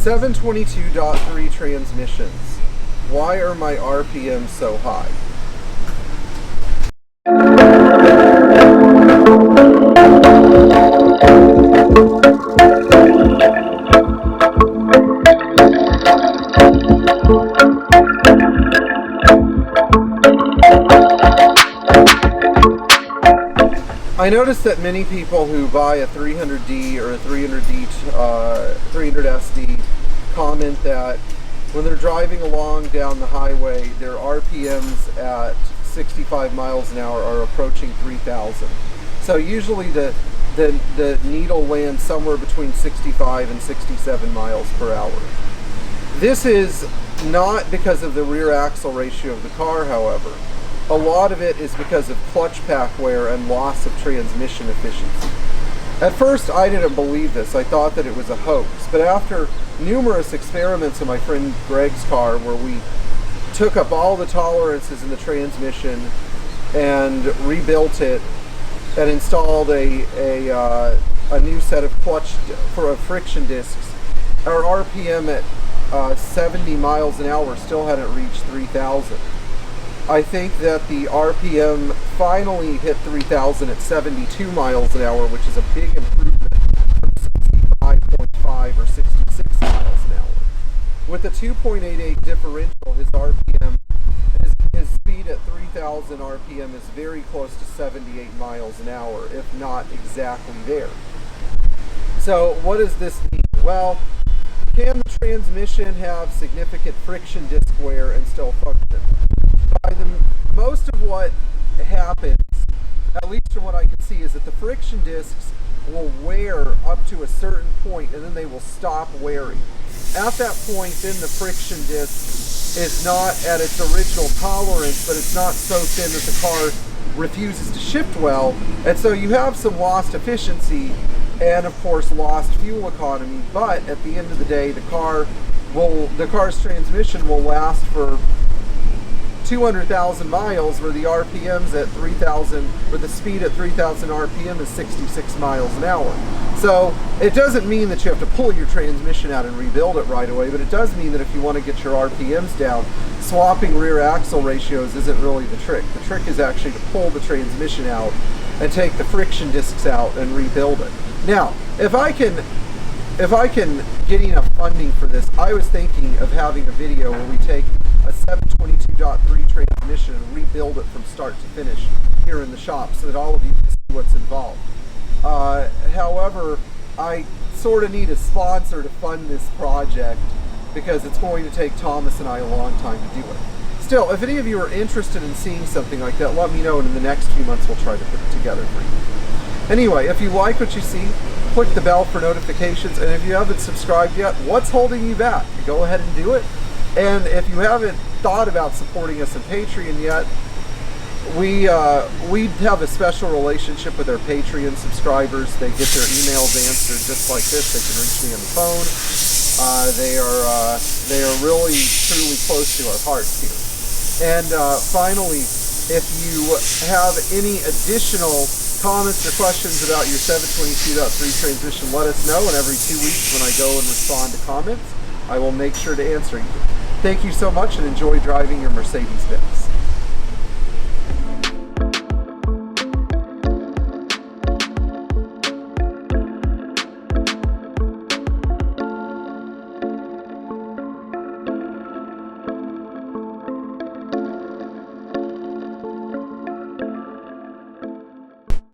722.3 transmissions. Why are my RPMs so high? I noticed that many people who buy a 300D or a 300SD comment that when they're driving along down the highway, their RPMs at 65 miles an hour are approaching 3,000. So usually the needle lands somewhere between 65 and 67 miles per hour. This is not because of the rear axle ratio of the car, however. A lot of it is because of clutch pack wear and loss of transmission efficiency. At first, I didn't believe this. I thought that it was a hoax. But after numerous experiments in my friend Greg's car, where we took up all the tolerances in the transmission and rebuilt it and installed a new set of friction discs, our RPM at 70 miles an hour still hadn't reached 3,000. I think that the RPM finally hit 3,000 at 72 miles an hour, which is a big improvement from 65.5 or 66 miles an hour. With a 2.88 differential, his RPM, his speed at 3,000 RPM is very close to 78 miles an hour, if not exactly there. So what does this mean? Well, can the transmission have significant friction disc wear and still function? Most of what happens, at least from what I can see, is that the friction discs will wear up to a certain point and then they will stop wearing. At that point, then the friction disc is not at its original tolerance, but it's not so thin that the car refuses to shift well, and so you have some lost efficiency and of course lost fuel economy. But at the end of the day, the car's transmission will last for 200,000 miles, where the RPMs at 3,000, where the speed at 3,000 RPM is 66 miles an hour. So it doesn't mean that you have to pull your transmission out and rebuild it right away, but it does mean that if you want to get your RPMs down, swapping rear axle ratios isn't really the trick. The trick is actually to pull the transmission out and take the friction discs out and rebuild it. Now, if I can get enough funding for this, I was thinking of having a video where we take a 722.3 transmission and rebuild it from start to finish here in the shop so that all of you can see what's involved. However, I sort of need a sponsor to fund this project because it's going to take Thomas and I a long time to do it. Still, if any of you are interested in seeing something like that, let me know, and in the next few months we'll try to put it together for you. Anyway, if you like what you see, click the bell for notifications, and if you haven't subscribed yet, what's holding you back? Go ahead and do it. And if you haven't thought about supporting us on Patreon yet, we have a special relationship with our Patreon subscribers. They get their emails answered just like this. They can reach me on the phone. They are really truly close to our hearts here. And finally, if you have any additional comments or questions about your 722.3 transmission, let us know, and every 2 weeks when I go and respond to comments, I will make sure to answer you. Thank you so much, and enjoy driving your Mercedes Benz.